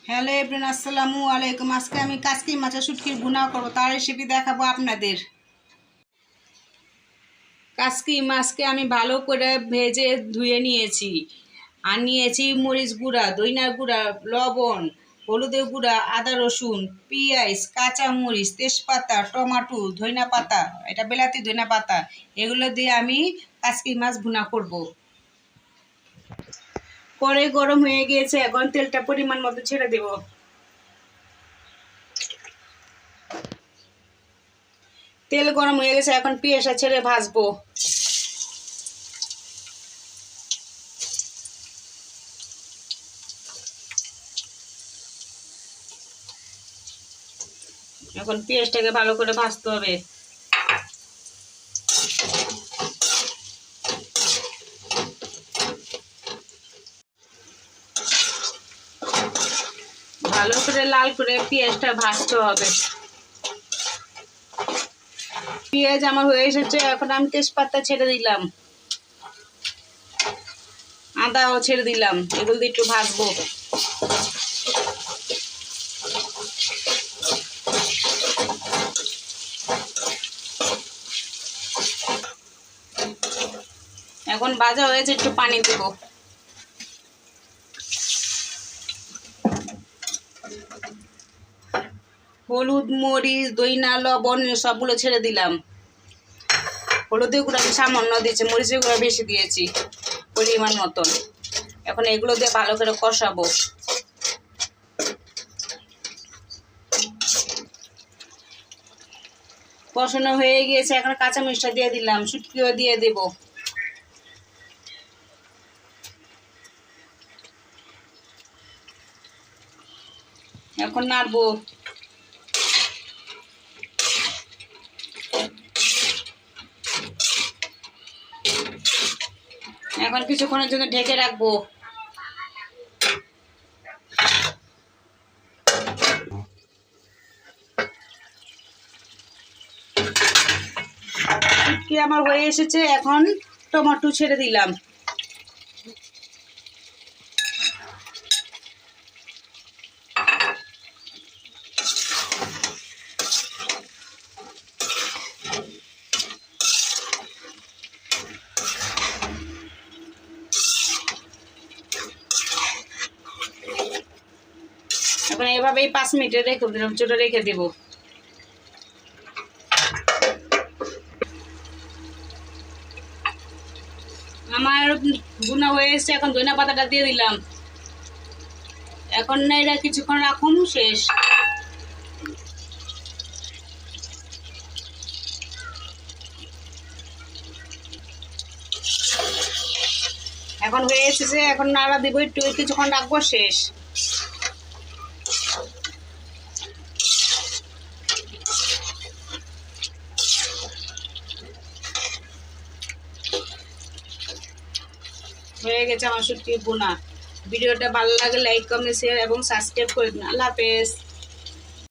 Hello everyone, আসসালামু আলাইকুম। আজকে আমি কাসকি মাছের শুটকির ভুনা করব, তার রেসিপি দেখাবো আপনাদের। কাসকি মাছকে আমি ভালো করে ভেজে ধুয়ে নিয়েছি, আর নিয়েছি মরিচ গুঁড়া, দইনার গুঁড়া, লবণ, হলুদের গুঁড়া, আদা রসুন, পেঁয়াজ, কাঁচা মরিচ, তেজপাতা, টমেটো, ধইনা পাতা, এটা বিলাতি ধইনা পাতা, এগুলো দিয়ে আমি কাসকি মাছ ভুনা করব। কড়াই গরম হয়ে গিয়েছে, এখন তেলটা পরিমাণ মতো ছেড়ে দেব। তেল গরম হয়ে গেছে, এখন পেঁয়াজটা ছেড়ে ভাজবো। এখন পেঁয়াজটাকে ভালো করে ভাজতে হবে। ভালো করে লাল করে পেঁয়াজটা ভাজতে হবে। পেঁয়াজ আমার হয়ে এসেছে, এখন আমি তেজপাতা ছেড়ে দিলাম, আদাও ছেড়ে দিলাম, এগুলো দিয়ে একটু ভাজবো। এখন ভাজা হয়েছে, একটু পানি দেব। হলুদ, মরিচ, দইনা, লবণ সবগুলো ছেড়ে দিলাম। হলুদের গুঁড়ো আমি সামান্য দিয়েছি, মরিচের গুঁড়ো বেশি দিয়েছি পরিমাণ মতন। এখন এগুলো দিয়ে ভালো করে কষাবো। কষানো হয়ে গিয়েছে, এখন কাঁচামরিচটা দিয়ে দিলাম, শুটকিও দিয়ে দেব। এখন নাড়বো। এখন কিছুক্ষণের জন্য ঢেকে রাখবো। শুটকি আমার হয়ে এসেছে, এখন টমেটো ছেড়ে দিলাম। এখন এভাবেই 5 মিনিটে রেখে দেব। আমার ভুনা হয়ে এসেছে, এখন ধনিয়া পাতাটা দিয়ে দিলাম। এখন এটা কিছুক্ষণ রাখুন, শেষ। এখন হয়ে এসেছে, এখন নাড়া দিব, একটু কিছুক্ষণ রাখবো, শেষ। হয়ে গেছে আমার শুটকির ভুনা। ভিডিওটা ভালো লাগে লাইক, কমেন্ট, শেয়ার এবং সাবস্ক্রাইব করে দিন। আল্লাহ হাফেজ।